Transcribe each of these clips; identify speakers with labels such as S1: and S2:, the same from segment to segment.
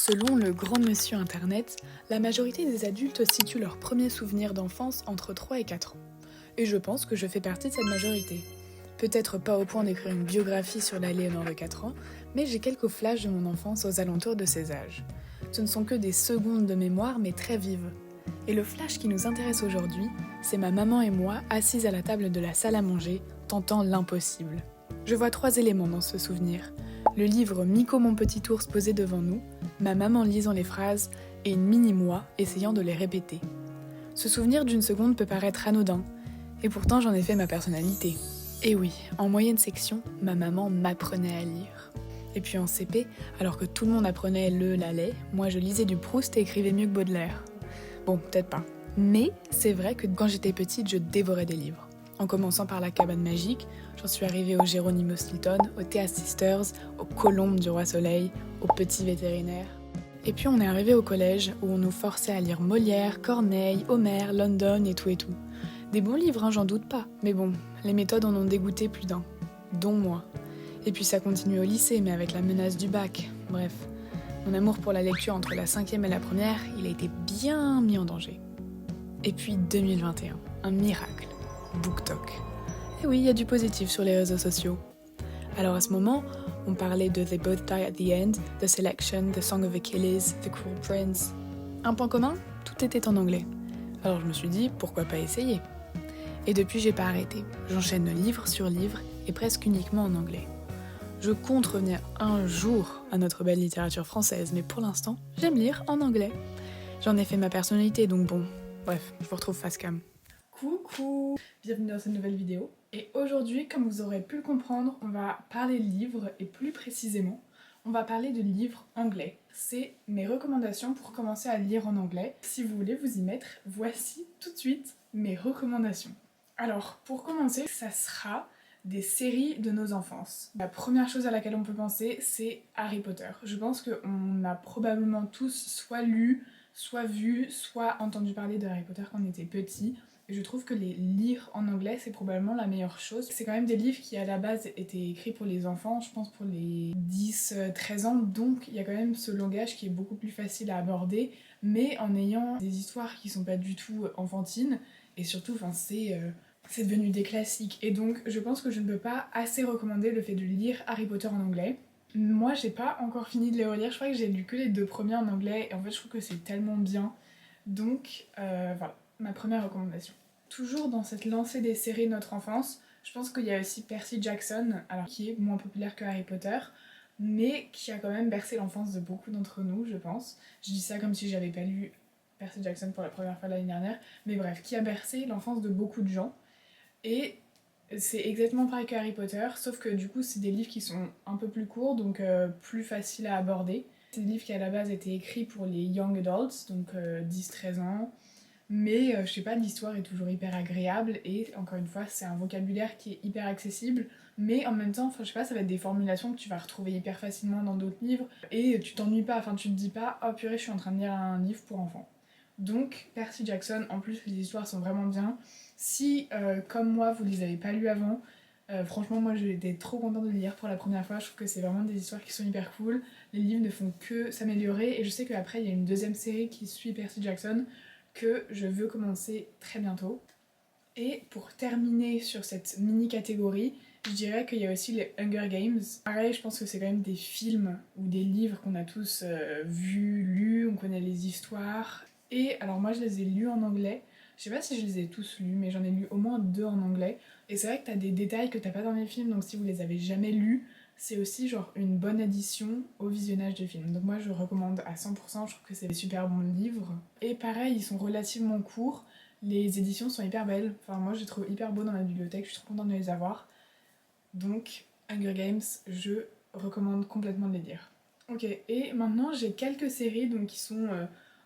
S1: Selon le grand monsieur Internet, la majorité des adultes situent leurs premiers souvenirs d'enfance entre 3 et 4 ans. Et je pense que je fais partie de cette majorité. Peut-être pas au point d'écrire une biographie sur la Léonore de 4 ans, mais j'ai quelques flashs de mon enfance aux alentours de ces âges. Ce ne sont que des secondes de mémoire, mais très vives. Et le flash qui nous intéresse aujourd'hui, c'est ma maman et moi assises à la table de la salle à manger, tentant l'impossible. Je vois 3 éléments dans ce souvenir. Le livre Miko mon petit ours posé devant nous, ma maman lisant les phrases et une mini-moi essayant de les répéter. Ce souvenir d'une seconde peut paraître anodin, et pourtant j'en ai fait ma personnalité. Et oui, en moyenne section, ma maman m'apprenait à lire. Et puis en CP, alors que tout le monde apprenait la lait, moi je lisais du Proust et écrivais mieux que Baudelaire. Bon, peut-être pas. Mais c'est vrai que quand j'étais petite, je dévorais des livres. En commençant par La Cabane Magique, j'en suis arrivée au Geronimo Stilton, au Théâtre Sisters, aux Colombes du Roi Soleil, au Petit Vétérinaire. Et puis on est arrivé au collège où on nous forçait à lire Molière, Corneille, Homère, London et tout et tout. Des bons livres, hein, j'en doute pas. Mais bon, les méthodes en ont dégoûté plus d'un, dont moi. Et puis ça continue au lycée, mais avec la menace du bac. Bref, mon amour pour la lecture entre la 5e et la première, il a été bien mis en danger. Et puis 2021, un miracle. BookTok. Et oui, il y a du positif sur les réseaux sociaux. Alors à ce moment, on parlait de They Both Die at the End, The Selection, The Song of Achilles, The Cruel Prince. Un point commun, tout était en anglais. Alors je me suis dit, pourquoi pas essayer? Et depuis, j'ai pas arrêté. J'enchaîne livre sur livre et presque uniquement en anglais. Je compte revenir un jour à notre belle littérature française, mais pour l'instant, j'aime lire en anglais. J'en ai fait ma personnalité, donc bon, bref, je vous retrouve face cam. Coucou, bienvenue dans cette nouvelle vidéo. Et aujourd'hui, comme vous aurez pu le comprendre, on va parler de livres et plus précisément, on va parler de livres anglais. C'est mes recommandations pour commencer à lire en anglais. Si vous voulez vous y mettre, voici tout de suite mes recommandations. Alors, pour commencer, ça sera des séries de nos enfances. La première chose à laquelle on peut penser, c'est Harry Potter. Je pense qu'on a probablement tous soit lu, soit vu, soit entendu parler de Harry Potter quand on était petit. Et je trouve que les lire en anglais, c'est probablement la meilleure chose. C'est quand même des livres qui à la base étaient écrits pour les enfants, je pense pour les 10-13 ans, donc il y a quand même ce langage qui est beaucoup plus facile à aborder, mais en ayant des histoires qui sont pas du tout enfantines, et surtout, c'est devenu des classiques. Et donc, je pense que je ne peux pas assez recommander le fait de lire Harry Potter en anglais. Moi, j'ai pas encore fini de les relire, je crois que j'ai lu que les 2 premiers en anglais, et en fait, je trouve que c'est tellement bien. Donc, voilà, ma première recommandation. Toujours dans cette lancée des séries de notre enfance, je pense qu'il y a aussi Percy Jackson, alors qui est moins populaire que Harry Potter, mais qui a quand même bercé l'enfance de beaucoup d'entre nous, je pense. Je dis ça comme si j'avais pas lu Percy Jackson pour la première fois l'année dernière, mais bref, qui a bercé l'enfance de beaucoup de gens. Et c'est exactement pareil que Harry Potter, sauf que du coup, c'est des livres qui sont un peu plus courts, donc plus faciles à aborder. C'est des livres qui à la base étaient écrits pour les young adults, donc 10-13 ans. Mais je sais pas, l'histoire est toujours hyper agréable et encore une fois, c'est un vocabulaire qui est hyper accessible. Mais en même temps, je sais pas, ça va être des formulations que tu vas retrouver hyper facilement dans d'autres livres et tu t'ennuies pas, tu te dis pas, oh purée, je suis en train de lire un livre pour enfants. Donc, Percy Jackson, en plus, les histoires sont vraiment bien. Si, comme moi, vous les avez pas lues avant, franchement, moi j'étais trop contente de les lire pour la première fois. Je trouve que c'est vraiment des histoires qui sont hyper cool. Les livres ne font que s'améliorer et je sais qu'après, il y a une deuxième série qui suit Percy Jackson que je veux commencer très bientôt. Et pour terminer sur cette mini catégorie, je dirais qu'il y a aussi les Hunger Games. Pareil, je pense que c'est quand même des films ou des livres qu'on a tous vus, lus, on connaît les histoires. Et alors moi je les ai lus en anglais. Je sais pas si je les ai tous lus, mais j'en ai lu au moins 2 en anglais. Et c'est vrai que t'as des détails que t'as pas dans les films, donc si vous les avez jamais lus, c'est aussi genre une bonne addition au visionnage de films. Donc moi je recommande à 100%, je trouve que c'est des super bons livres. Et pareil, ils sont relativement courts. Les éditions sont hyper belles, enfin moi je les trouve hyper beaux dans la bibliothèque, je suis trop contente de les avoir. Donc Hunger Games, je recommande complètement de les lire. Ok, et maintenant j'ai quelques séries donc, qui sont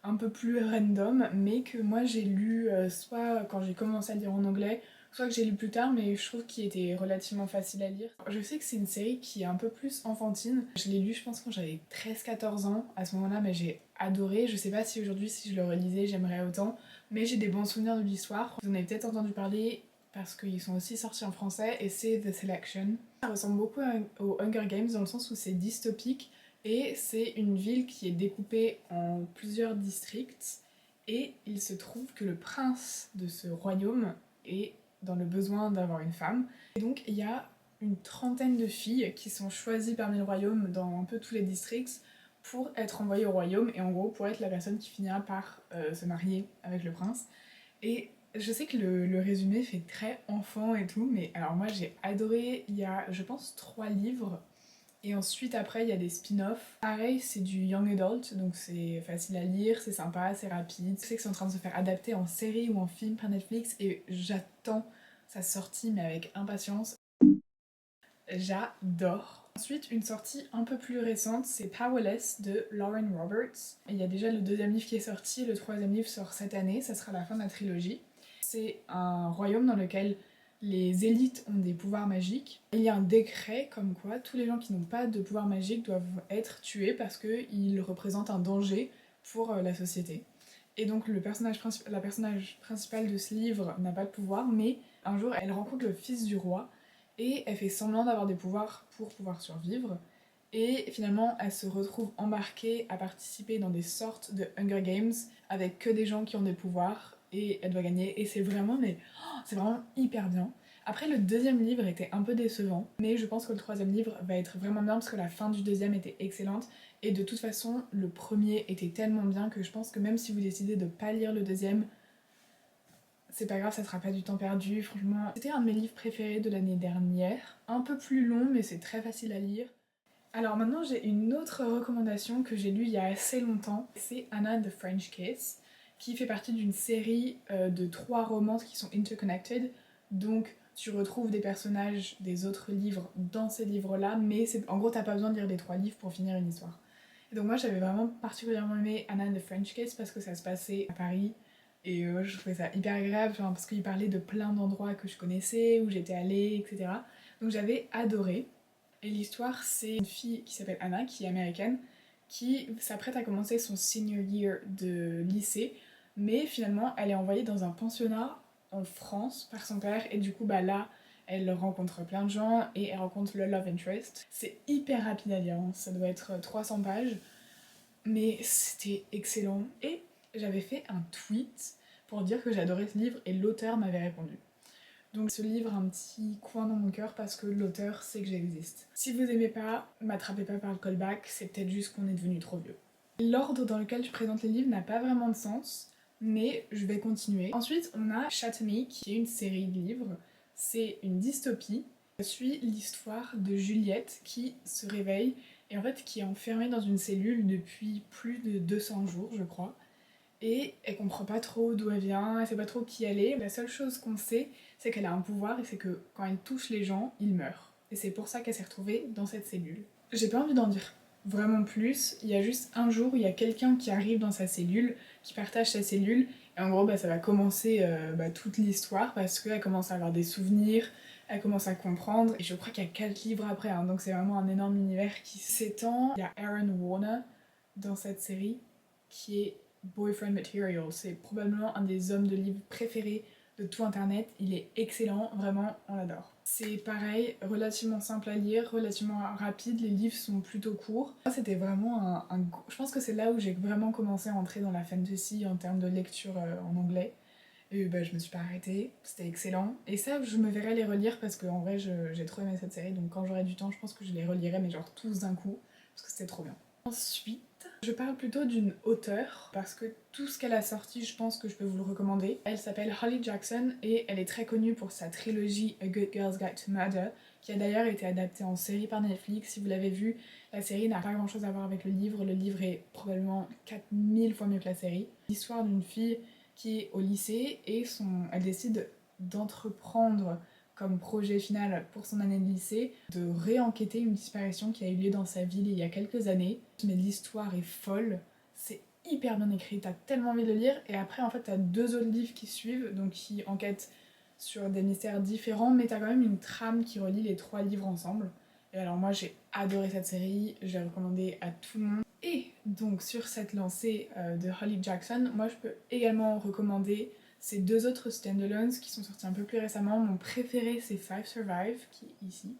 S1: un peu plus random, mais que moi j'ai lu soit quand j'ai commencé à lire en anglais, soit que j'ai lu plus tard, mais je trouve qu'il était relativement facile à lire. Je sais que c'est une série qui est un peu plus enfantine. Je l'ai lu je pense quand j'avais 13-14 ans à ce moment-là, mais j'ai adoré. Je sais pas si aujourd'hui si je le relisais j'aimerais autant, mais j'ai des bons souvenirs de l'histoire. Vous en avez peut-être entendu parler parce qu'ils sont aussi sortis en français et c'est The Selection. Ça ressemble beaucoup aux Hunger Games dans le sens où c'est dystopique, Et c'est une ville qui est découpée en plusieurs districts et il se trouve que le prince de ce royaume est dans le besoin d'avoir une femme. Et donc il y a une trentaine de filles qui sont choisies parmi le royaume dans un peu tous les districts pour être envoyées au royaume et en gros pour être la personne qui finira par se marier avec le prince. Et je sais que le résumé fait très enfant et tout, mais alors moi j'ai adoré, il y a je pense 3 livres et ensuite, après, il y a des spin-offs. Pareil, c'est du young adult, donc c'est facile à lire, c'est sympa, c'est rapide. Je sais que c'est en train de se faire adapter en série ou en film par Netflix et j'attends sa sortie, mais avec impatience. J'adore. Ensuite, une sortie un peu plus récente, c'est Powerless de Lauren Roberts. Et il y a déjà le 2e livre qui est sorti, le 3e livre sort cette année, ça sera la fin de la trilogie. C'est un royaume dans lequel les élites ont des pouvoirs magiques. Il y a un décret comme quoi tous les gens qui n'ont pas de pouvoir magique doivent être tués parce qu'ils représentent un danger pour la société. Et donc la personnage principale de ce livre n'a pas de pouvoir, mais un jour elle rencontre le fils du roi et elle fait semblant d'avoir des pouvoirs pour pouvoir survivre. Et finalement, elle se retrouve embarquée à participer dans des sortes de Hunger Games avec que des gens qui ont des pouvoirs et elle doit gagner. Et c'est vraiment, c'est vraiment hyper bien. Après, le 2e livre était un peu décevant, mais je pense que le 3e livre va être vraiment bien parce que la fin du 2e était excellente. Et de toute façon, le premier était tellement bien que je pense que même si vous décidez de pas lire le 2e, c'est pas grave, ça sera pas du temps perdu, franchement. C'était un de mes livres préférés de l'année dernière. Un peu plus long, mais c'est très facile à lire. Alors maintenant, j'ai une autre recommandation que j'ai lue il y a assez longtemps. C'est Anna and the French Kiss, qui fait partie d'une série de 3 romances qui sont interconnected. Donc tu retrouves des personnages des autres livres dans ces livres-là, mais en gros, t'as pas besoin de lire les 3 livres pour finir une histoire. Et donc moi, j'avais vraiment particulièrement aimé Anna and the French Kiss parce que ça se passait à Paris. Et je trouvais ça hyper agréable, parce qu'il parlait de plein d'endroits que je connaissais, où j'étais allée, etc. Donc j'avais adoré. Et l'histoire, c'est une fille qui s'appelle Anna, qui est américaine, qui s'apprête à commencer son senior year de lycée, mais finalement, elle est envoyée dans un pensionnat en France par son père, et du coup, bah là, elle rencontre plein de gens et elle rencontre le love interest. C'est hyper rapide à lire, hein. Ça doit être 300 pages, mais c'était excellent. Et j'avais fait un tweet pour dire que j'adorais ce livre et l'auteur m'avait répondu. Donc ce livre a un petit coin dans mon cœur parce que l'auteur sait que j'existe. Si vous aimez pas, m'attrapez pas par le callback, c'est peut-être juste qu'on est devenu trop vieux. L'ordre dans lequel je présente les livres n'a pas vraiment de sens, mais je vais continuer. Ensuite, on a Shatomi, qui est une série de livres. C'est une dystopie. Je suis l'histoire de Juliette qui se réveille et en fait qui est enfermée dans une cellule depuis plus de 200 jours, je crois. Et elle comprend pas trop d'où elle vient, elle sait pas trop qui elle est. La seule chose qu'on sait, c'est qu'elle a un pouvoir et c'est que quand elle touche les gens, ils meurent. Et c'est pour ça qu'elle s'est retrouvée dans cette cellule. J'ai pas envie d'en dire vraiment plus, il y a juste un jour où il y a quelqu'un qui arrive dans sa cellule, qui partage sa cellule, et en gros ça va commencer toute l'histoire parce qu'elle commence à avoir des souvenirs, elle commence à comprendre, et je crois qu'il y a 4 livres après, hein, donc c'est vraiment un énorme univers qui s'étend. Il y a Aaron Warner dans cette série qui est Boyfriend Material. C'est probablement un des hommes de livres préférés de tout internet. Il est excellent, vraiment, on l'adore. C'est pareil, relativement simple à lire, relativement rapide, les livres sont plutôt courts. C'était vraiment Je pense que c'est là où j'ai vraiment commencé à entrer dans la fantasy en termes de lecture en anglais. Et je me suis pas arrêtée, c'était excellent. Et ça, je me verrais les relire parce qu'en vrai, j'ai trop aimé cette série. Donc quand j'aurai du temps, je pense que je les relirai, mais genre tous d'un coup, parce que c'était trop bien. Ensuite, je parle plutôt d'une auteure parce que tout ce qu'elle a sorti, je pense que je peux vous le recommander. Elle s'appelle Holly Jackson et elle est très connue pour sa trilogie A Good Girl's Guide to Murder, qui a d'ailleurs été adaptée en série par Netflix. Si vous l'avez vu, la série n'a pas grand chose à voir avec le livre. Le livre est probablement 4000 fois mieux que la série. L'histoire d'une fille qui est au lycée et elle décide d'entreprendre comme projet final pour son année de lycée, de réenquêter une disparition qui a eu lieu dans sa ville il y a quelques années. Mais l'histoire est folle, c'est hyper bien écrit, t'as tellement envie de le lire, et après en fait t'as 2 autres livres qui suivent, donc qui enquêtent sur des mystères différents, mais t'as quand même une trame qui relie les 3 livres ensemble. Et alors moi j'ai adoré cette série, je l'ai recommandée à tout le monde. Et donc sur cette lancée de Holly Jackson, moi je peux également recommander ces 2 autres standalones qui sont sortis un peu plus récemment. Mon préféré c'est Five Survive, qui est ici.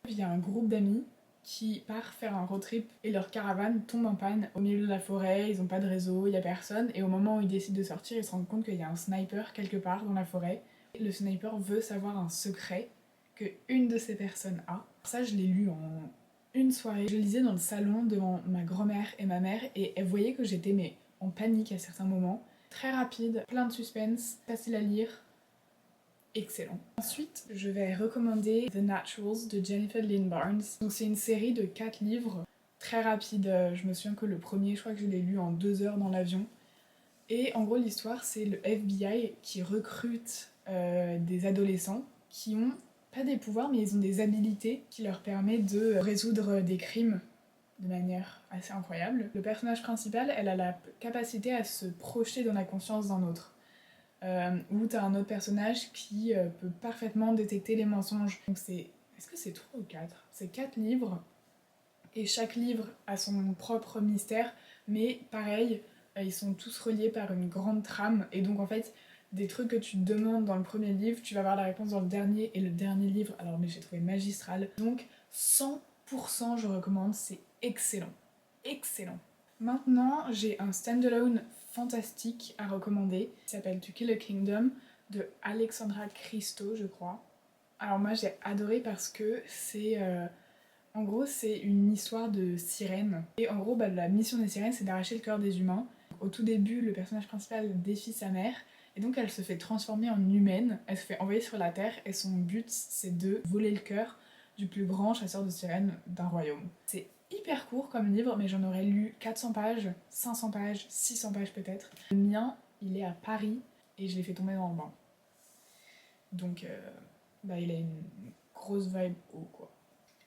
S1: Il y a un groupe d'amis qui part faire un road trip et leur caravane tombe en panne au milieu de la forêt, ils ont pas de réseau, il y a personne, et au moment où ils décident de sortir, ils se rendent compte qu'il y a un sniper quelque part dans la forêt. Le sniper veut savoir un secret que une de ces personnes a. Ça, je l'ai lu en une soirée. Je le lisais dans le salon devant ma grand-mère et ma mère, et elles voyaient que j'étais mais en panique à certains moments. Très rapide, plein de suspense, facile à lire, excellent. Ensuite, je vais recommander The Naturals de Jennifer Lynn Barnes. Donc c'est une série de 4 livres, très rapide. Je me souviens que le premier, je crois que je l'ai lu en 2 heures dans l'avion. Et en gros, l'histoire, c'est le FBI qui recrute des adolescents qui ont pas des pouvoirs, mais ils ont des habilités qui leur permettent de résoudre des crimes de manière assez incroyable. Le personnage principal, elle a la capacité à se projeter dans la conscience d'un autre. Où t'as un autre personnage qui peut parfaitement détecter les mensonges. Donc c'est... Est-ce que c'est 3 ou 4 ? C'est 4 livres, et chaque livre a son propre mystère, mais pareil, ils sont tous reliés par une grande trame, et donc en fait, des trucs que tu te demandes dans le premier livre, tu vas avoir la réponse dans le dernier, et le dernier livre, alors mais j'ai trouvé magistral. Donc 100% je recommande, c'est excellent. Excellent. Maintenant, j'ai un standalone fantastique à recommander, qui s'appelle To Kill a Kingdom, de Alexandra Christo, je crois. Alors moi j'ai adoré parce que c'est... En gros, c'est une histoire de sirène. Et en gros, la mission des sirènes, c'est d'arracher le cœur des humains. Au tout début, le personnage principal défie sa mère, et donc elle se fait transformer en humaine, elle se fait envoyer sur la Terre, et son but, c'est de voler le cœur du plus grand chasseur de sirènes d'un royaume. C'est hyper court comme livre, mais j'en aurais lu 400 pages, 500 pages, 600 pages peut-être. Le mien, il est à Paris, et je l'ai fait tomber dans le bain. Donc, il a une grosse vibe haut, quoi.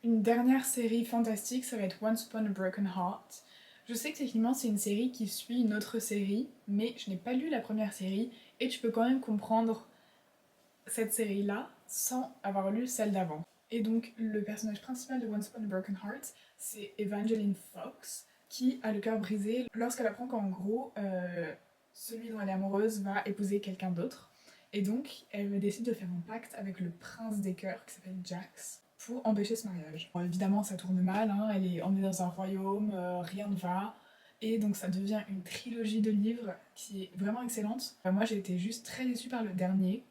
S1: Une dernière série fantastique, ça va être Once Upon a Broken Heart. Je sais que techniquement c'est une série qui suit une autre série, mais je n'ai pas lu la première série, et tu peux quand même comprendre cette série-là sans avoir lu celle d'avant. Et donc le personnage principal de Once Upon a Broken Heart, c'est Evangeline Fox, qui a le cœur brisé lorsqu'elle apprend qu'en gros, celui dont elle est amoureuse va épouser quelqu'un d'autre. Et donc, elle décide de faire un pacte avec le prince des cœurs, qui s'appelle Jax, pour empêcher ce mariage. Bon, évidemment, ça tourne mal, hein, elle est emmenée dans un royaume, rien ne va, et donc ça devient une trilogie de livres qui est vraiment excellente. Moi, j'ai été juste très déçue par le dernier,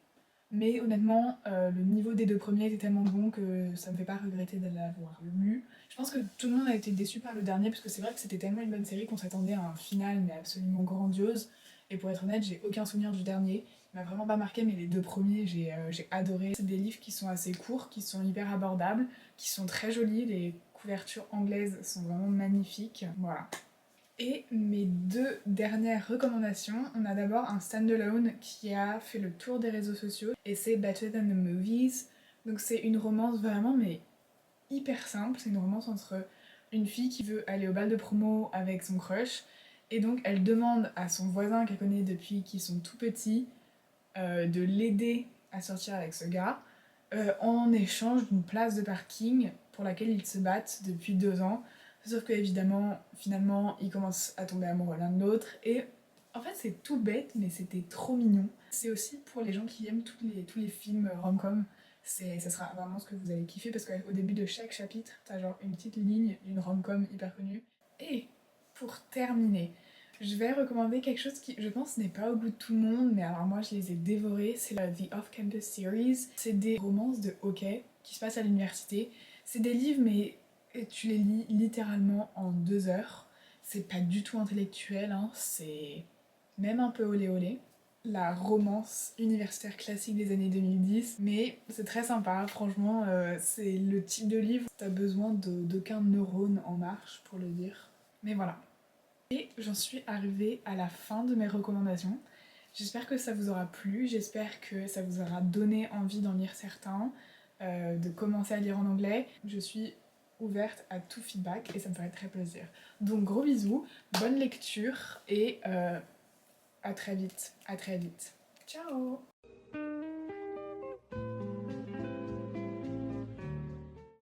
S1: mais honnêtement, le niveau des 2 premiers était tellement bon que ça me fait pas regretter de l'avoir lu. Je pense que tout le monde a été déçu par le dernier, parce que c'est vrai que c'était tellement une bonne série qu'on s'attendait à un final, mais absolument grandiose. Et pour être honnête, j'ai aucun souvenir du dernier. Il m'a vraiment pas marqué, mais les 2 premiers, j'ai adoré. C'est des livres qui sont assez courts, qui sont hyper abordables, qui sont très jolis. Les couvertures anglaises sont vraiment magnifiques. Voilà. Et mes 2 dernières recommandations, on a d'abord un standalone qui a fait le tour des réseaux sociaux, et c'est Better Than the Movies. Donc c'est une romance vraiment mais hyper simple, c'est une romance entre une fille qui veut aller au bal de promo avec son crush, et donc elle demande à son voisin qu'elle connaît depuis qu'ils sont tout petits de l'aider à sortir avec ce gars, en échange d'une place de parking pour laquelle ils se battent depuis 2 ans. Sauf que évidemment, finalement, ils commencent à tomber amoureux l'un de l'autre, et en fait c'est tout bête, mais c'était trop mignon. C'est aussi pour les gens qui aiment tous les films rom-com, ça sera vraiment ce que vous allez kiffer, parce qu'au début de chaque chapitre, t'as genre une petite ligne d'une rom-com hyper connue. Et pour terminer, je vais recommander quelque chose qui, je pense, n'est pas au goût de tout le monde, mais alors moi je les ai dévorés, c'est la The Off-Campus Series. C'est des romances de hockey qui se passent à l'université. C'est des livres, mais tu les lis littéralement en 2 heures. C'est pas du tout intellectuel, hein, c'est même un peu olé olé. La romance universitaire classique des années 2010, mais c'est très sympa, franchement, c'est le type de livre où t'as besoin d'aucun neurone en marche pour le dire. Mais voilà. Et j'en suis arrivée à la fin de mes recommandations. J'espère que ça vous aura plu, j'espère que ça vous aura donné envie d'en lire certains, de commencer à lire en anglais. Je suis ouverte à tout feedback et ça me ferait très plaisir. Donc gros bisous, bonne lecture, et à très vite. Ciao!